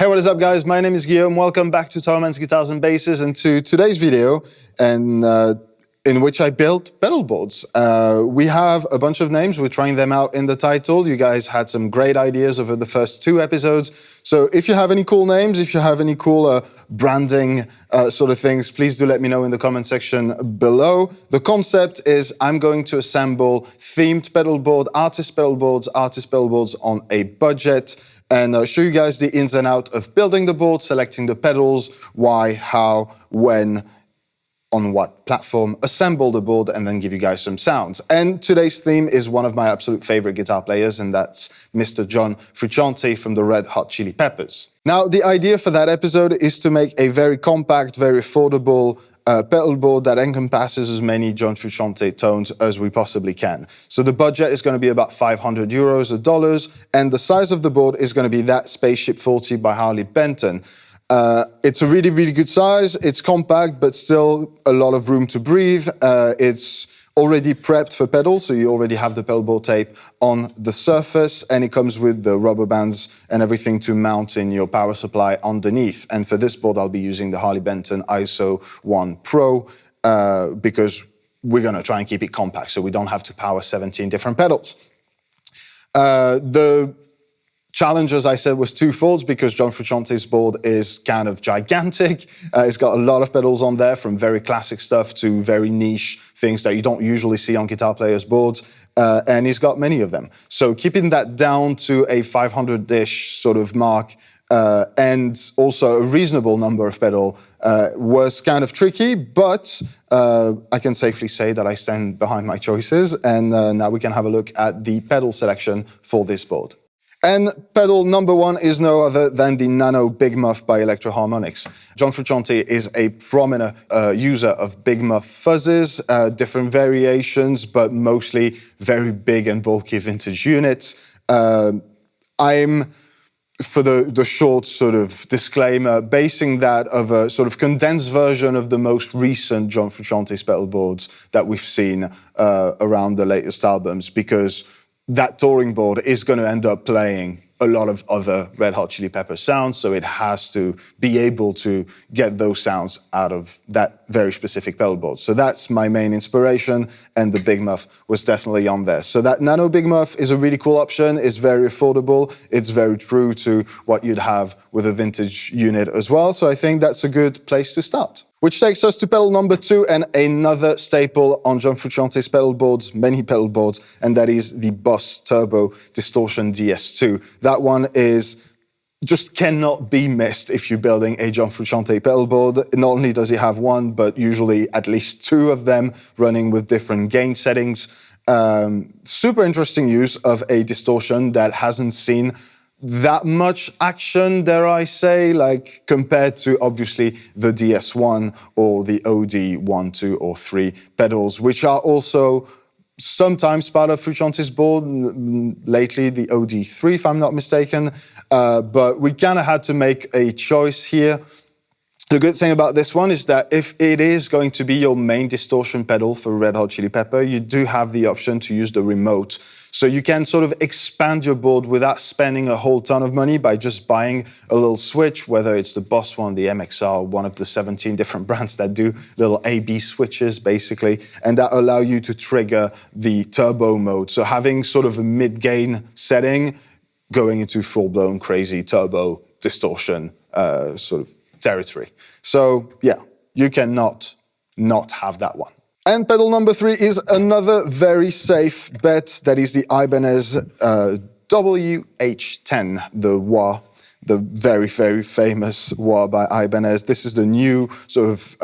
Hey, what is up, guys? My name is Guillaume. Welcome back to Thomann's Guitars and Basses and to today's video, and in which I built pedal boards. We have a bunch of names. We're trying them out in the title. You guys had some great ideas over the first 2 episodes. So if you have any cool names, if you have any cool branding sort of things, please do let me know in the comment section below. The concept is I'm going to assemble themed pedal board, artist pedal boards on a budget, and show you guys the ins and outs of building the board, selecting the pedals, why, how, when, on what platform, assemble the board, and then give you guys some sounds. And today's theme is one of my absolute favorite guitar players, and that's Mr. John Frusciante from the Red Hot Chili Peppers. Now, the idea for that episode is to make a very compact, very affordable pedal board that encompasses as many John Frusciante tones as we possibly can. So the budget is going to be about 500 euros or dollars, and the size of the board is going to be that Spaceship 40 by Harley Benton. It's a really, really good size. It's compact, but still a lot of room to breathe. It's already prepped for pedals, so you already have the pedal board tape on the surface, and it comes with the rubber bands and everything to mount in your power supply underneath. And for this board, I'll be using the Harley Benton ISO 1 Pro because we're going to try and keep it compact, so we don't have to power 17 different pedals. The challenge, as I said, was twofold because John Frusciante's board is kind of gigantic. It's got a lot of pedals on there, from very classic stuff to very niche things that you don't usually see on guitar players' boards, and he's got many of them. So keeping that down to a 500-ish sort of mark and also a reasonable number of pedal was kind of tricky, but I can safely say that I stand behind my choices, and now we can have a look at the pedal selection for this board. And pedal number 1 is no other than the Nano Big Muff by Electro Harmonix. John Frusciante is a prominent user of Big Muff fuzzes, different variations, but mostly very big and bulky vintage units. I'm, for the short sort of disclaimer, basing that of a sort of condensed version of the most recent John Frusciante's pedal boards that we've seen around the latest albums, because that touring board is going to end up playing a lot of other Red Hot Chili Peppers sounds, so it has to be able to get those sounds out of that very specific pedal board. So that's my main inspiration, and the Big Muff was definitely on there. So that Nano Big Muff is a really cool option. It's very affordable. It's very true to what you'd have with a vintage unit as well. So I think that's a good place to start. Which takes us to pedal number 2 and another staple on John Frusciante's pedal boards, many pedal boards, and that is the Boss Turbo Distortion DS2. That one is just cannot be missed if you're building a John Frusciante pedal board. Not only does he have one, but usually at least 2 of them running with different gain settings. Super interesting use of a distortion that hasn't seen that much action, dare I say, like compared to obviously the DS1 or the OD1, 2, or 3 pedals, which are also sometimes part of Frusciante's board, lately the OD3 if I'm not mistaken, but we kind of had to make a choice here. The good thing about this one is that if it is going to be your main distortion pedal for Red Hot Chili Pepper, you do have the option to use the remote. So you can sort of expand your board without spending a whole ton of money by just buying a little switch, whether it's the Boss one, the MXR, one of the 17 different brands that do little A/B switches, basically, and that allow you to trigger the turbo mode. So having sort of a mid-gain setting, going into full-blown crazy turbo distortion sort of territory. So yeah, you cannot not have that one. And pedal number 3 is another very safe bet. That is the Ibanez WH10, the wah, the very, very famous wah by Ibanez. This is the new sort of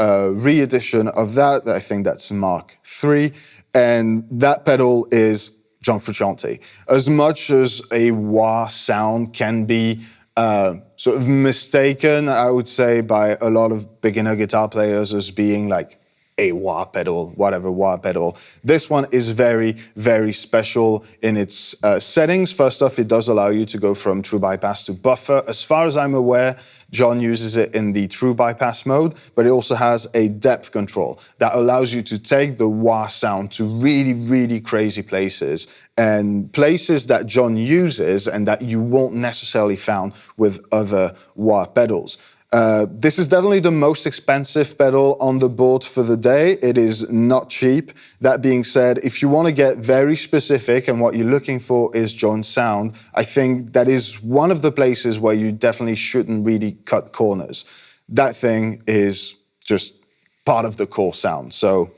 re-edition of that. I think that's Mark III. And that pedal is John Frusciante. As much as a wah sound can be sort of mistaken, I would say, by a lot of beginner guitar players as being like a wah pedal, whatever wah pedal. This one is very, very special in its settings. First off, it does allow you to go from true bypass to buffer. As far as I'm aware, John uses it in the true bypass mode, but it also has a depth control that allows you to take the wah sound to really, really crazy places, and places that John uses and that you won't necessarily find with other wah pedals. This is definitely the most expensive pedal on the board for the day. It is not cheap. That being said, if you want to get very specific and what you're looking for is John's sound, I think that is one of the places where you definitely shouldn't really cut corners. That thing is just part of the core sound. So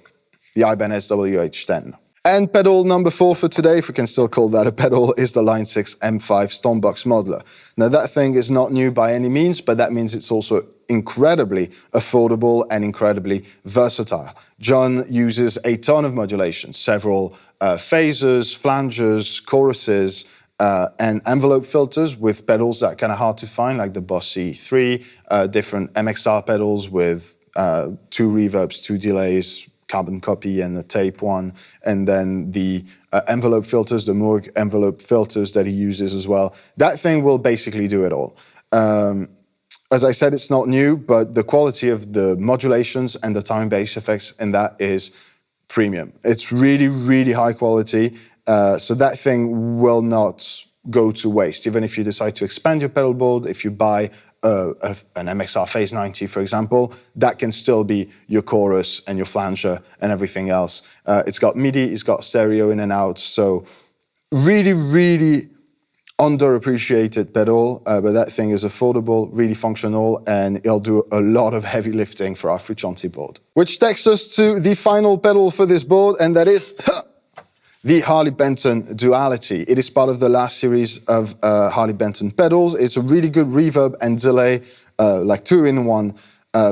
the Ibanez WH10. And pedal number 4 for today, if we can still call that a pedal, is the Line 6 M5 Stompbox Modeler. Now that thing is not new by any means, but that means it's also incredibly affordable and incredibly versatile. John uses a ton of modulations, several phasers, flanges, choruses, and envelope filters with pedals that are kind of hard to find, like the Boss E3, different MXR pedals with 2 reverbs, 2 delays, carbon copy and the tape one, and then the envelope filters, the Moog envelope filters that he uses as well. That thing will basically do it all. As I said, it's not new, but the quality of the modulations and the time bass effects in that is premium. It's really, really high quality, so that thing will not go to waste. Even if you decide to expand your pedal board, if you buy an MXR Phase 90, for example, that can still be your chorus and your flanger and everything else. It's got MIDI, it's got stereo in and out, so really, really underappreciated pedal, but that thing is affordable, really functional, and it'll do a lot of heavy lifting for our Frusciante board. Which takes us to the final pedal for this board, and that is the Harley Benton Duality. It is part of the last series of Harley Benton pedals. It's a really good reverb and delay, like 2-in-1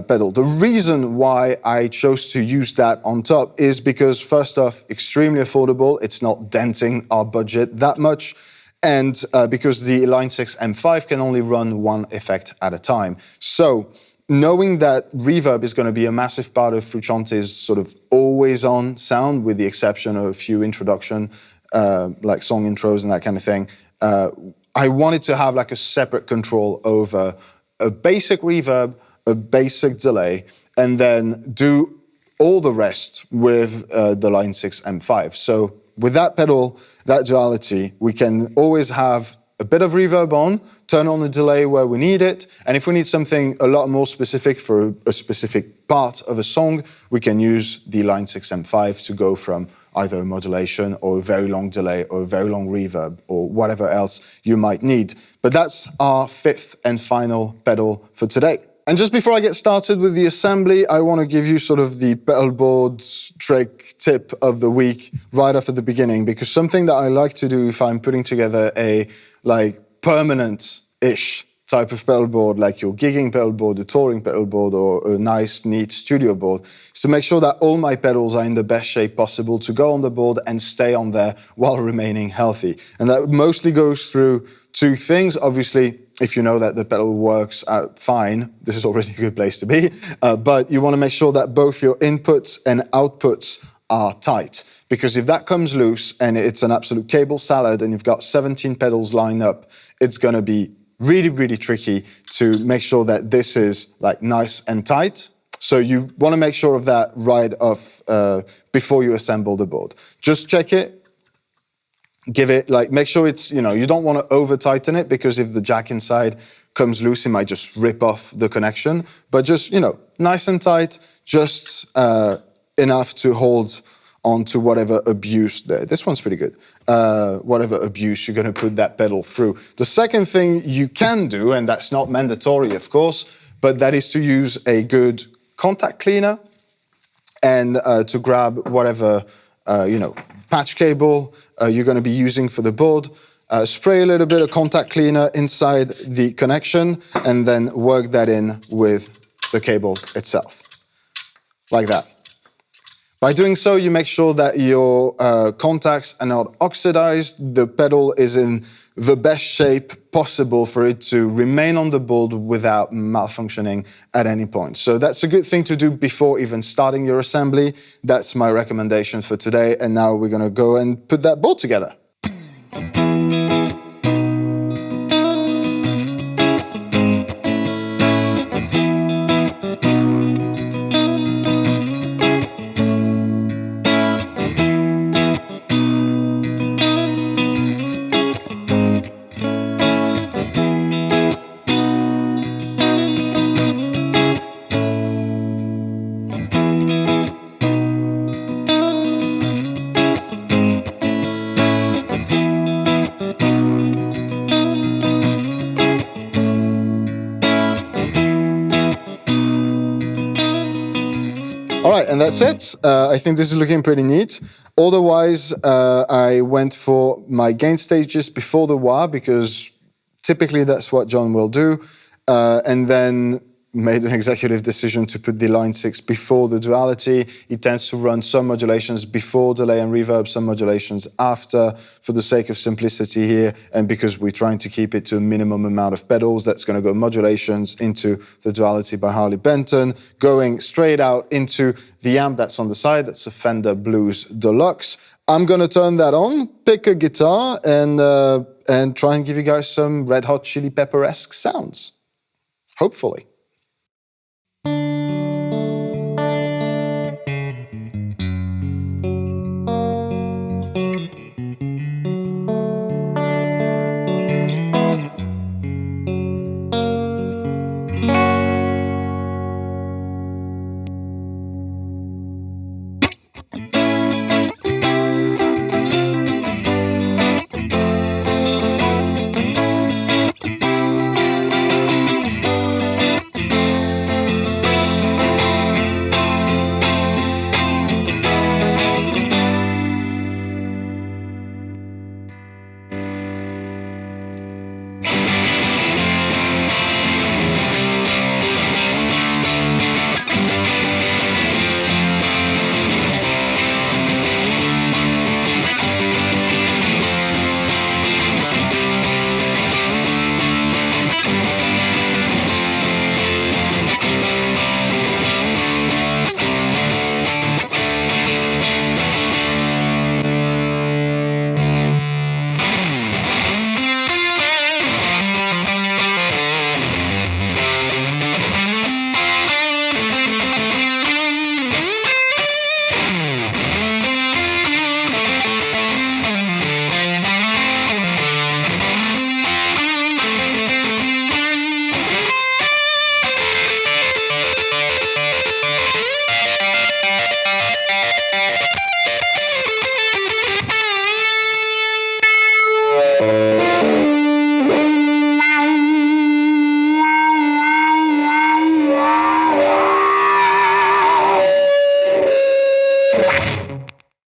pedal. The reason why I chose to use that on top is because, first off, extremely affordable. It's not denting our budget that much. And because the Line 6 M5 can only run one effect at a time. So knowing that reverb is going to be a massive part of Frusciante's sort of always-on sound, with the exception of a few introduction, like song intros and that kind of thing, I wanted to have like a separate control over a basic reverb, a basic delay, and then do all the rest with the Line 6 M5. So with that pedal, that duality, we can always have a bit of reverb on, turn on the delay where we need it, and if we need something a lot more specific for a specific part of a song, we can use the Line 6 M5 to go from either a modulation or a very long delay or a very long reverb or whatever else you might need. But that's our 5th and final pedal for today. And just before I get started with the assembly, I want to give you sort of the Pedalboard trick tip of the week right off at the beginning, because something that I like to do if I'm putting together a like permanent-ish type of pedalboard, like your gigging pedalboard, a touring pedalboard, or a nice, neat studio board, is to make sure that all my pedals are in the best shape possible to go on the board and stay on there while remaining healthy. And that mostly goes through 2 things. Obviously, if you know that the pedal works out fine, this is already a good place to be, but you want to make sure that both your inputs and outputs are tight. Because if that comes loose and it's an absolute cable salad and you've got 17 pedals lined up, it's going to be really, really tricky to make sure that this is like nice and tight. So you want to make sure of that right off before you assemble the board. Just check it. Give it, like, make sure it's, you know, you don't want to over tighten it, because if the jack inside comes loose, it might just rip off the connection. But just, you know, nice and tight, just enough to hold on to whatever abuse there. This one's pretty good. Whatever abuse you're going to put that pedal through. The second thing you can do, and that's not mandatory, of course, but that is to use a good contact cleaner and to grab whatever, you know, patch cable you're going to be using for the board. Spray a little bit of contact cleaner inside the connection and then work that in with the cable itself, like that. By doing so, you make sure that your contacts are not oxidized, the pedal is in the best shape possible for it to remain on the board without malfunctioning at any point. So that's a good thing to do before even starting your assembly. That's my recommendation for today. And now we're going to go and put that board together. All right, and that's it. I think this is looking pretty neat. Otherwise, I went for my gain stages before the wah because typically that's what John will do. And then made an executive decision to put the Line 6 before the duality. He tends to run some modulations before delay and reverb, some modulations after, for the sake of simplicity here, and because we're trying to keep it to a minimum amount of pedals. That's going to go modulations into the duality by Harley Benton, going straight out into the amp that's on the side. That's a Fender Blues Deluxe. I'm going to turn that on, pick a guitar, and try and give you guys some Red Hot Chili Pepper-esque sounds. Hopefully.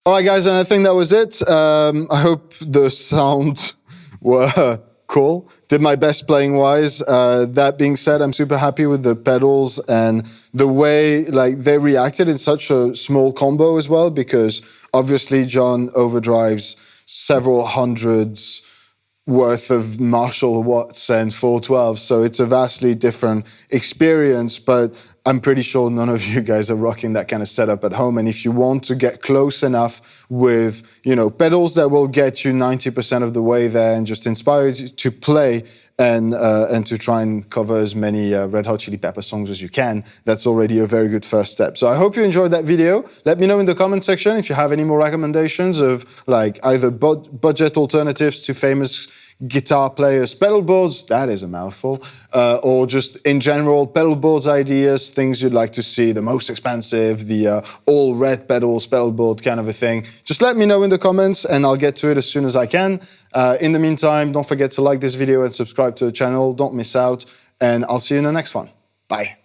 All right, guys, and I think that was it. I hope the sound were cool. Did my best playing wise. That being said, I'm super happy with the pedals and the way they reacted in such a small combo as well, because obviously John overdrives several hundreds worth of Marshall watts and 412, so it's a vastly different experience, but I'm pretty sure none of you guys are rocking that kind of setup at home. And if you want to get close enough with, pedals that will get you 90% of the way there and just inspire you to play and to try and cover as many Red Hot Chili Pepper songs as you can, that's already a very good first step. So I hope you enjoyed that video. Let me know in the comment section if you have any more recommendations of either budget alternatives to famous guitar players' pedal boards, that is a mouthful, or just in general pedal boards ideas, things you'd like to see, the most expensive, the all red pedals pedal board kind of a thing. Just let me know in the comments and I'll get to it as soon as I can. In the meantime, don't forget to like this video and subscribe to the channel. Don't miss out, and I'll see you in the next one. Bye.